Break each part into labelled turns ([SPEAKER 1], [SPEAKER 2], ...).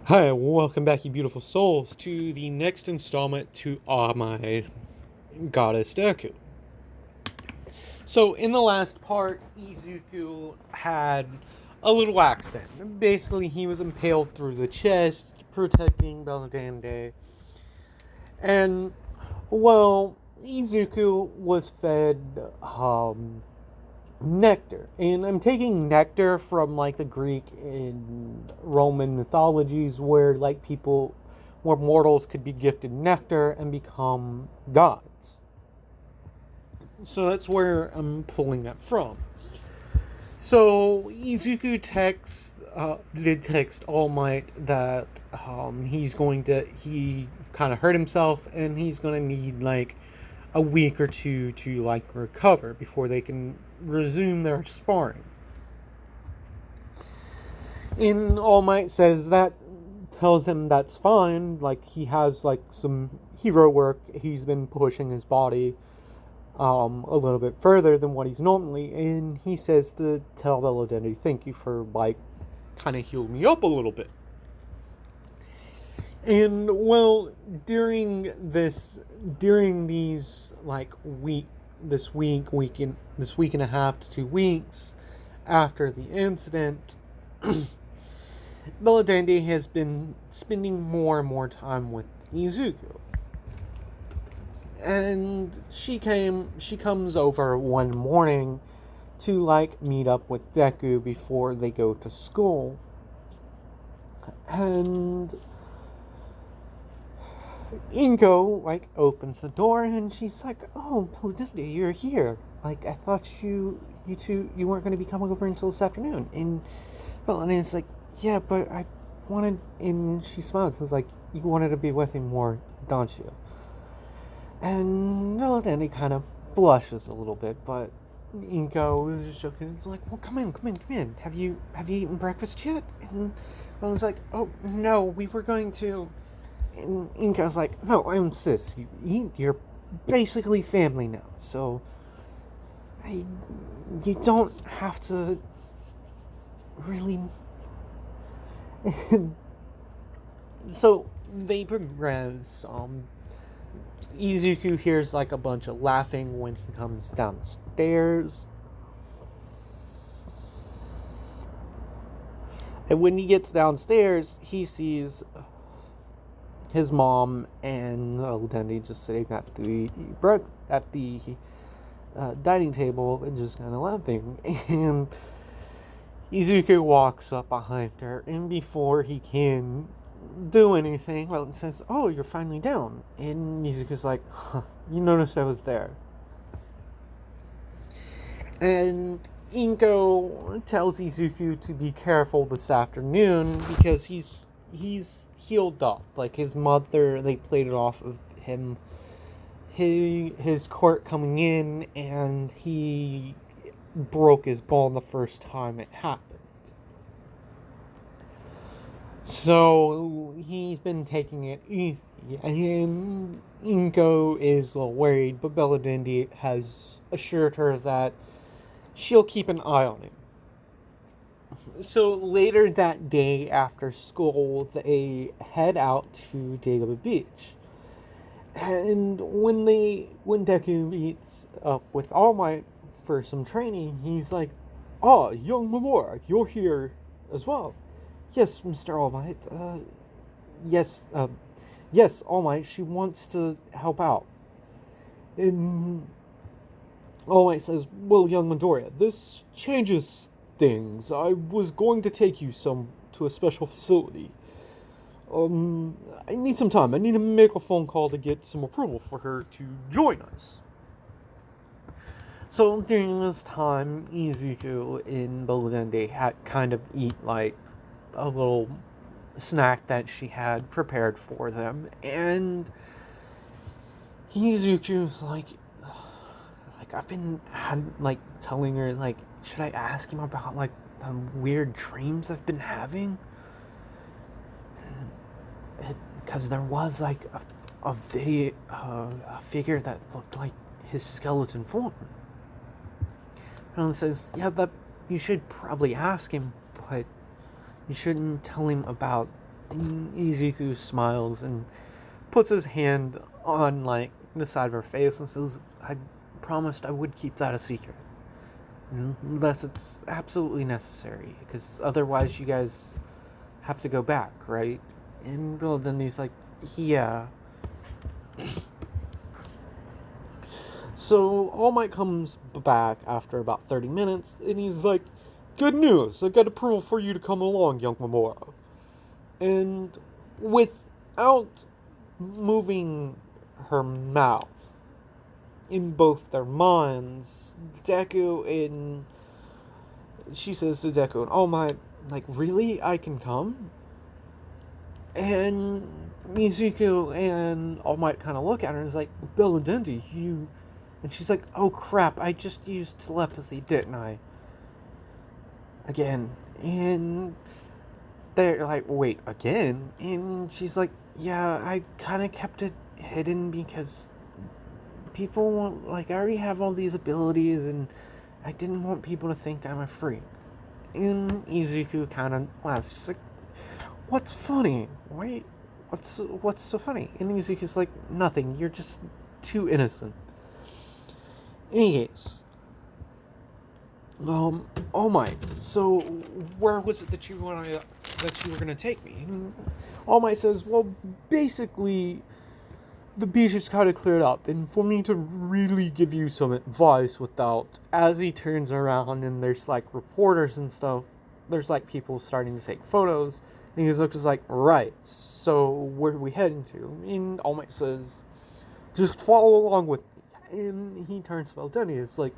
[SPEAKER 1] Hi, welcome back, you beautiful souls, to the next installment to my Goddess Deku. So, in the last part, Izuku had a little accident. Basically, he was impaled through the chest, protecting Beldande. And, well, Izuku was fed nectar. And I'm taking nectar from like the Greek and Roman mythologies where where mortals could be gifted nectar and become gods. So that's where I'm pulling that from. So Izuku did text All Might that he kind of hurt himself and he's going to need like a week or two to like recover before they can resume their sparring. And All Might says that, tells him that's fine. Like he has like some hero work. He's been pushing his body a little bit further than what he's normally, and he says to tell Belodenti, thank you for like kind of healing me up a little bit. And well, during these like this week and a half to 2 weeks after the incident, Belodandi has been spending more and more time with Izuku. And she comes over one morning to like meet up with Deku before they go to school. And Inko like opens the door and she's like, "Oh, Belodandi, you're here. Like I thought you weren't going to be coming over until this afternoon." And Belodandi's like, "Yeah, but I wanted," and she smiles. It's like, "You wanted to be with him more, don't you?" And Belodandi kind of blushes a little bit, but Inko is just joking. It's like, "Well, come in. Have you eaten breakfast yet?" And Belodandi's like, "Oh no, we were going to." And Inko's like, "No, I insist. You eat. You're basically family now, so you don't have to really." So they progress. Izuku hears like a bunch of laughing when he comes downstairs. And when he gets downstairs, he sees his mom and Lieutenant just sitting at the dining table and just kind of laughing. And Izuku walks up behind her, and before he can do anything, well, it says, "Oh, you're finally down." And Izuku's like, "Huh, you noticed I was there." And Inko tells Izuku to be careful this afternoon because he's healed up. Like his mother, they played it off of him. His court coming in, and he broke his bone the first time it happened. So he's been taking it easy, and Inko is a little worried, but Belodandi has assured her that she'll keep an eye on him. So later that day after school, they head out to Dago Beach. And when Deku meets up with All Might for some training, he's like, "Oh, young Memora, you're here as well." "Yes, Mr. All Might. Yes, yes, All Might. She wants to help out." And All Might says, "Well, young Midoriya, this changes things. I was going to take you to a special facility. I need some time. I need to make a phone call to get some approval for her to join us." So during this time, Izuku and Belodandi had kind of eat like a little snack that she had prepared for them, and Izuku's like I've been telling her like, should I ask him about like the weird dreams I've been having? Because there was like a figure that looked like his skeleton form. And says, "Yeah, that you should probably ask him, but you shouldn't tell him about And Izuku smiles and puts his hand on, like, the side of her face and says, I promised I would keep that a secret. Unless it's absolutely necessary, because otherwise you guys have to go back, right? And well, then he's like, yeah. So All Might comes back after about 30 minutes, and he's like, good news, I got approval for you to come along, young Mamora. And without moving her mouth, in both their minds, Deku and she says to Deku and All Might, like, really? I can come? And Mizuku and All Might kind of look at her and is like, Belladendi, you... And she's like, oh crap, I just used telepathy, didn't I? Again. And they're like, wait, again? And she's like, yeah, I kind of kept it hidden because people want, like, I already have all these abilities and I didn't want people to think I'm a freak. And Izuku kind of laughs. She's like, what's funny? Wait, what's so funny? And Izuku's like, nothing, you're just too innocent. Anyways, All Might, so where was it that you were gonna take me? And All Might says, well, basically, the beach is kind of cleared up, and for me to really give you some advice without, as he turns around and there's like reporters and stuff, there's like people starting to take photos, and he's looks like, right, so where are we heading to? And All Might says, just follow along with me. And he turns to Belladendi. It's like,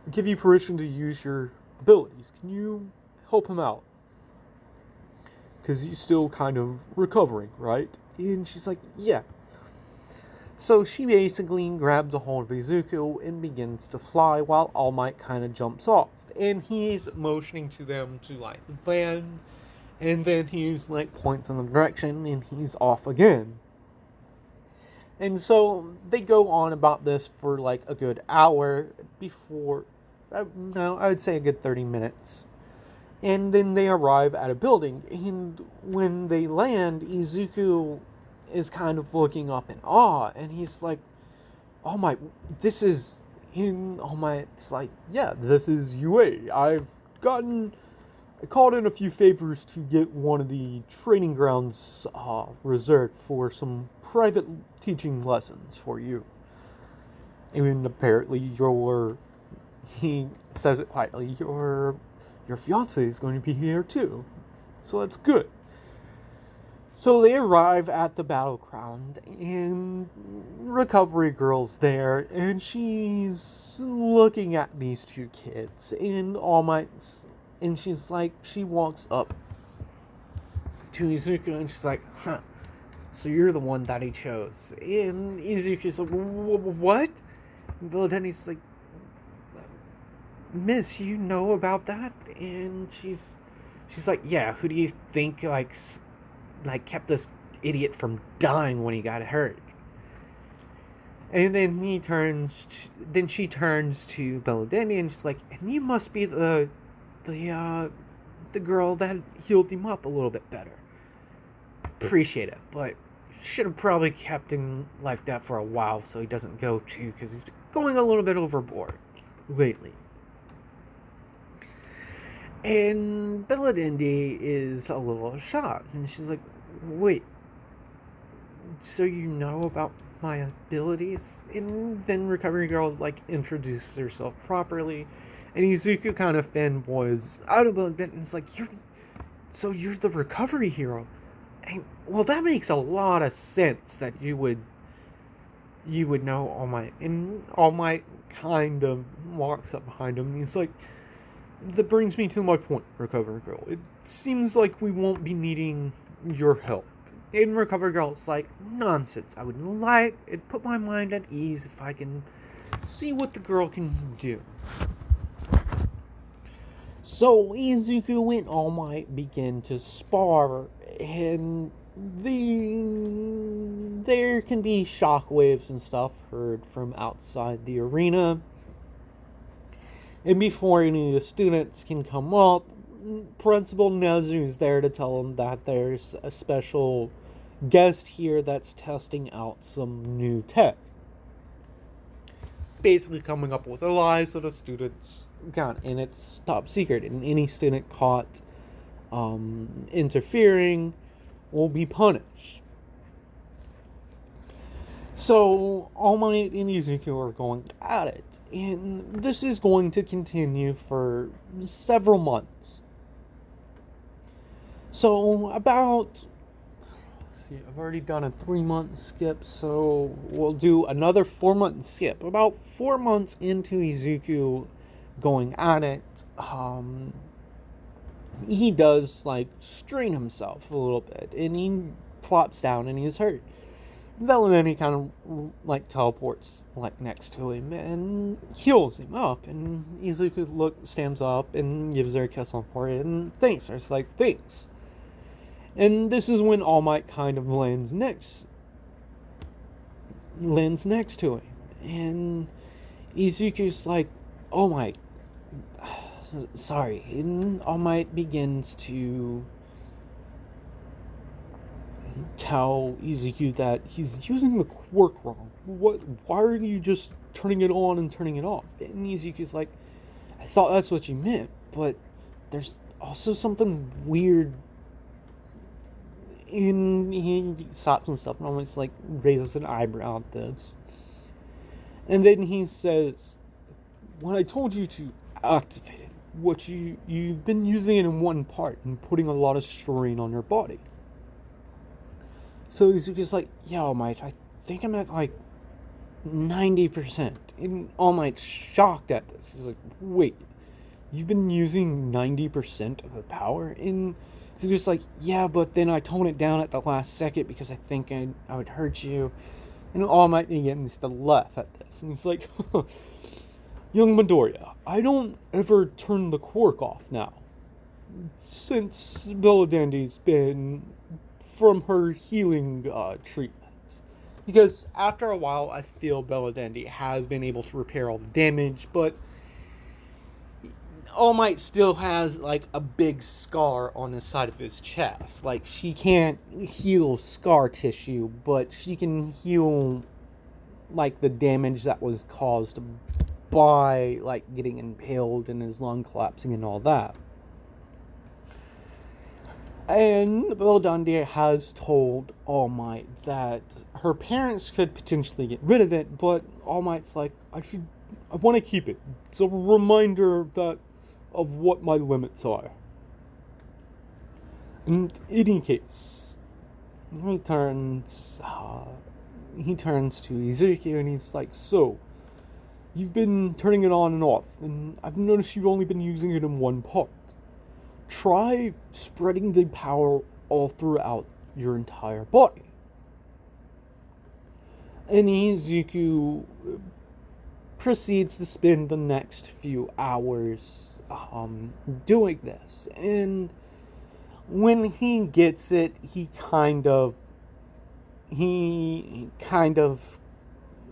[SPEAKER 1] I give you permission to use your abilities. Can you help him out? Because he's still kind of recovering, right? And she's like, yeah. So she basically grabs a hold of Izuku and begins to fly while All Might kind of jumps off. And he's motioning to them to, like, land. And then he's, like, points in the direction and he's off again. And so they go on about this for like a good hour before, no, I would say a good 30 minutes. And then they arrive at a building. And when they land, Izuku is kind of looking up in awe. And he's like, oh my, this is in, oh my, it's like, yeah, this is UA. I called in a few favors to get one of the training grounds reserved for some private teaching lessons for you. And apparently he says it quietly, your fiance is going to be here too. So that's good. So they arrive at the battleground, and Recovery Girl's there, and she's looking at these two kids, and All Might's, and she's like, she walks up to Izuku, and she's like, huh, so you're the one that he chose. And Izuku's like, what? And Belladendi's like, miss, you know about that? And she's like, yeah, who do you think, like kept this idiot from dying when he got hurt? And then she turns to Belladendi and she's like, and you must be the girl that healed him up a little bit better. Appreciate it, but should have probably kept him like that for a while so he doesn't go too, because he's going a little bit overboard lately. And Belladendi is a little shocked, and she's like, wait, so you know about my abilities? And then Recovery Girl, like, introduces herself properly, and Izuku kind of fanboys out of a bit, and it's like, you're the recovery hero. And, well, that makes a lot of sense that you would know All Might. And All Might kind of walks up behind him, and he's like, that brings me to my point, Recovery Girl. It seems like we won't be needing your help. And Recovery Girl's like, nonsense. I would like it, put my mind at ease if I can see what the girl can do. So Izuku and All Might begin to spar, and there can be shockwaves and stuff heard from outside the arena. And before any of the students can come up, Principal Nezu's there to tell him that there's a special guest here that's testing out some new tech. Basically coming up with a lie so the students can't, and it's top secret, and any student caught interfering will be punished. So All Might and Izuku are going at it, and this is going to continue for several months. So about, I've already done a 3-month skip, so we'll do another 4-month skip. About 4 months into Izuku going at it, he does like strain himself a little bit, and he flops down and he's hurt. Then he kind of like teleports like next to him and heals him up, and Izuku stands up and gives her a kiss on the forehead and thanks her. It's like, thanks. And this is when All Might kind of lands next to him, and Izuku's like, All Might, sorry. And All Might begins to tell Izuku that he's using the quirk wrong. Why are you just turning it on and turning it off? And Izuku's like, I thought that's what you meant, but there's also something weird. And he stops himself and almost like raises an eyebrow at this. And then he says, when I told you to activate it, you've been using it in one part and putting a lot of strain on your body. So Izuku's like, yeah, All Might, I think I'm at like 90%. And All Might's shocked at this. He's like, wait, you've been using 90% of the power? And Izuku's like, yeah, but then I toned it down at the last second because I think I would hurt you. And All Might begins to laugh at this. And he's like, young Midoriya, I don't ever turn the quirk off now. Since Belladandy's been from her healing treatments. Because after a while, I feel Belladandy has been able to repair all the damage, but All Might still has like a big scar on the side of his chest. Like, she can't heal scar tissue, but she can heal like the damage that was caused by like getting impaled and his lung collapsing and all that. And Belladandy has told All Might that her parents could potentially get rid of it, but All Might's like, I want to keep it. It's a reminder of what my limits are. In any case, he turns to Izuku and he's like, so, you've been turning it on and off, and I've noticed you've only been using it in one part. Try spreading the power all throughout your entire body. And Izuku proceeds to spend the next few hours doing this. And when he gets it, he kind of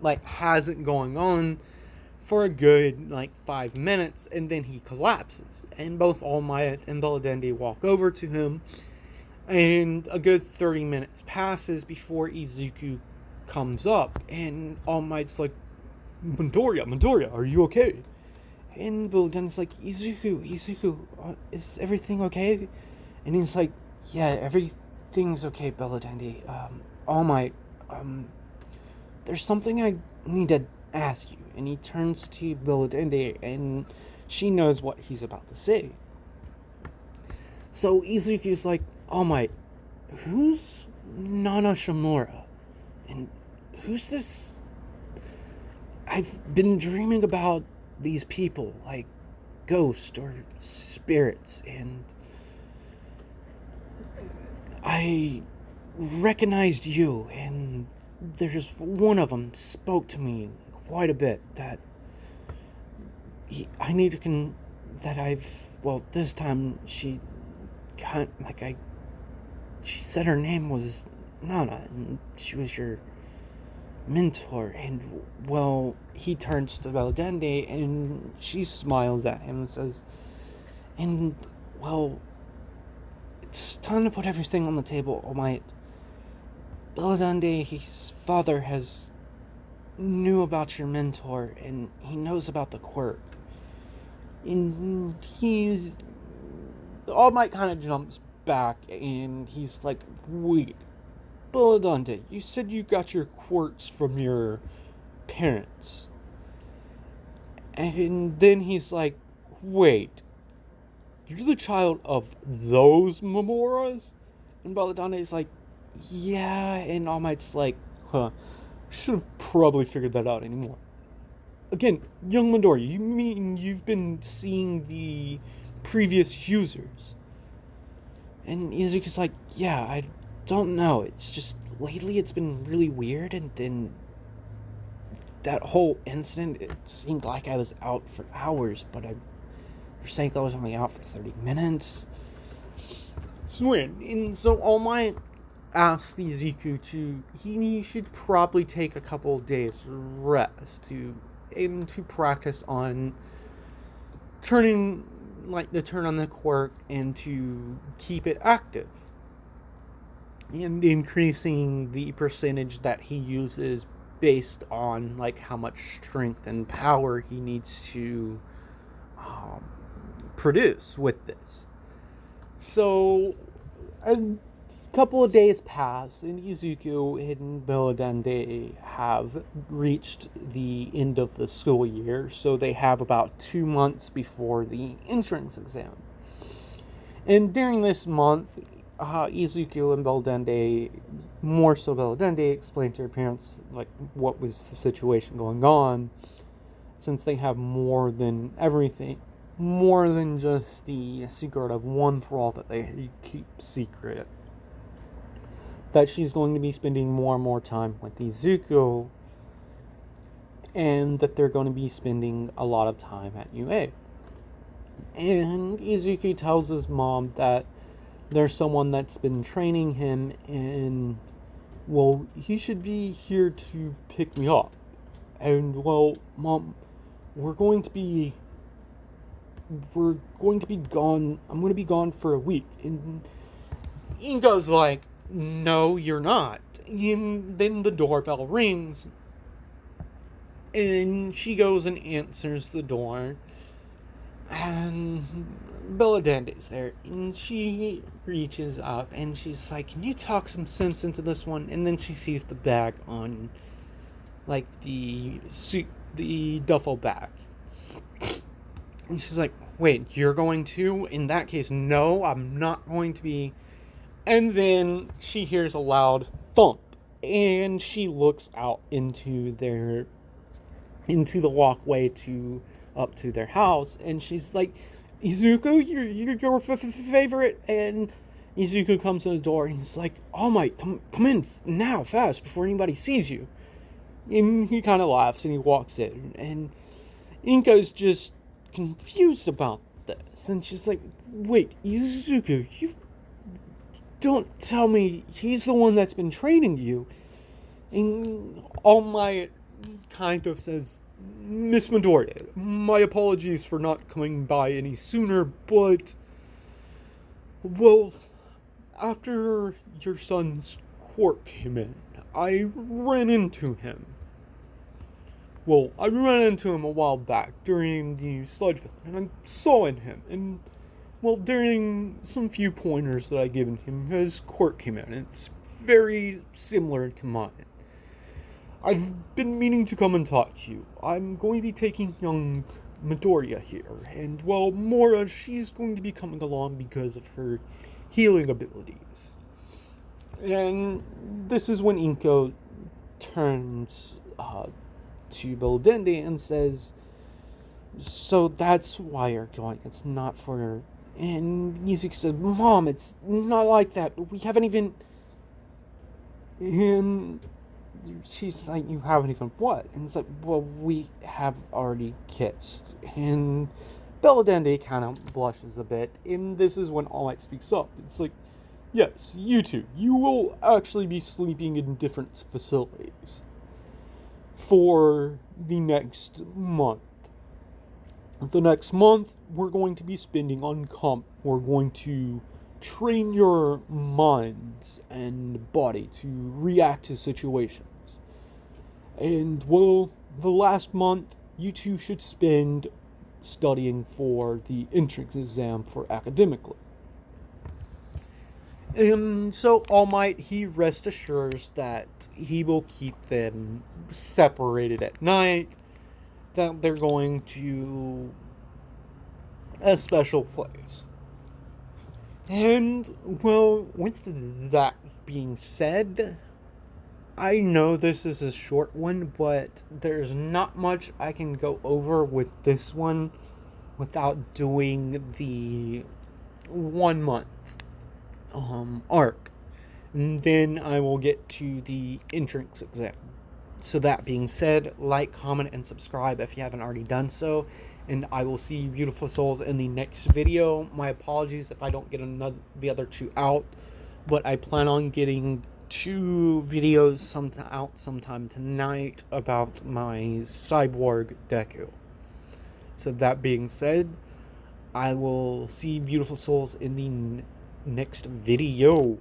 [SPEAKER 1] like has it going on for a good like 5 minutes, and then he collapses, and both All Might and Belladandy walk over to him, and a good 30 minutes passes before Izuku comes up, and All Might's like, Midoriya, are you okay? And Belladandy's like, Izuku, is everything okay? And he's like, yeah, everything's okay, Belladandy. All Might, there's something I need to ask you. And he turns to Belladandy, and she knows what he's about to say. So Izuku's like, All Might, who's Nana Shimura? And who's this? I've been dreaming about these people, like ghosts or spirits, and I recognized you, and there's one of them spoke to me quite a bit that I need to this time she she said her name was Nana, and she was your mentor, and he turns to Belladandy, and she smiles at him and says, and well, it's time to put everything on the table. All Might. Belladendy, his father has knew about your mentor, and he knows about the quirk. And he's... All Might kind of jumps back, and he's like, wait, Belladendy, you said you got your quirks from your parents. And then he's like, wait, you're the child of those Memoras? And Belladonna is like, yeah. And All Might's like, should have probably figured that out anymore. Again, young Midori, you mean you've been seeing the previous users? And Izuku's like, yeah, I don't know. It's just, lately it's been really weird, and then that whole incident, it seemed like I was out for hours, but you're saying I was only out for 30 minutes? It's weird. And so All Might asked Izuku he should probably take a couple of days rest to practice on turn on the quirk and to keep it active. And increasing the percentage that he uses based on how much strength and power he needs to produce with this. So a couple of days pass, and Izuku and Belladendy have reached the end of the school year, so they have about 2 months before the entrance exam. And during this month, Izuku and Belladendy, more so Belladendy, explained to her parents what was the situation going on, since they have more than just the secret of one thrall that they keep secret. That she's going to be spending more and more time with Izuku, and that they're going to be spending a lot of time at UA. And Izuku tells his mom that there's someone that's been training him, and, well, he should be here to pick me up. And, well, Mom, we're going to be gone. I'm going to be gone for a week. And Ingo's like, no, you're not. And then the doorbell rings, and she goes and answers the door, and Belladendy's there, and she reaches up, and she's like, can you talk some sense into this one? And then she sees the bag on, the duffel bag. And she's like, wait, you're going to? In that case, no, I'm not going to be. And then she hears a loud thump, and she looks out into the walkway up to their house, and she's like, Izuku, you're your favorite. And Izuku comes to the door, and he's like, oh my, come in now, fast, before anybody sees you. And he kind of laughs, and he walks in, and Inka's just confused about this, and she's like, wait, Izuku, you don't tell me he's the one that's been training you. And All Might kind of says, Miss Midori, my apologies for not coming by any sooner, but, well, after your son's quirk came in, I ran into him. Well, I ran into him a while back during the sludge festival, and I saw in him, and, well, during some few pointers that I given him, his quirk came in, and it's very similar to mine. I've been meaning to come and talk to you. I'm going to be taking young Midoriya here, and, well, Mora, she's going to be coming along because of her healing abilities. And this is when Inko turns to Belladendy and says, so that's why you're going, it's not for... And Izuku says, Mom, it's not like that, we haven't even... And she's like, you haven't even what? And it's like, well, we have already kissed. And Belladendy kind of blushes a bit, and this is when All Might speaks up. It's like, yes, you two, you will actually be sleeping in different facilities for the next month. The next month, we're going to be spending on comp. We're going to train your minds and body to react to situations. And, well, the last month, you two should spend studying for the entrance exam for academically. And so All Might, he rest assures that he will keep them separated at night, that they're going to a special place. And, well, with that being said, I know this is a short one, but there's not much I can go over with this one without doing the 1 month arc. And then I will get to the entrance exam. So that being said, like, comment, and subscribe if you haven't already done so. And I will see you beautiful souls in the next video. My apologies if I don't get the other two out, but I plan on getting 2 videos out sometime tonight about my cyborg Deku. So that being said, I will see you beautiful souls in the next video.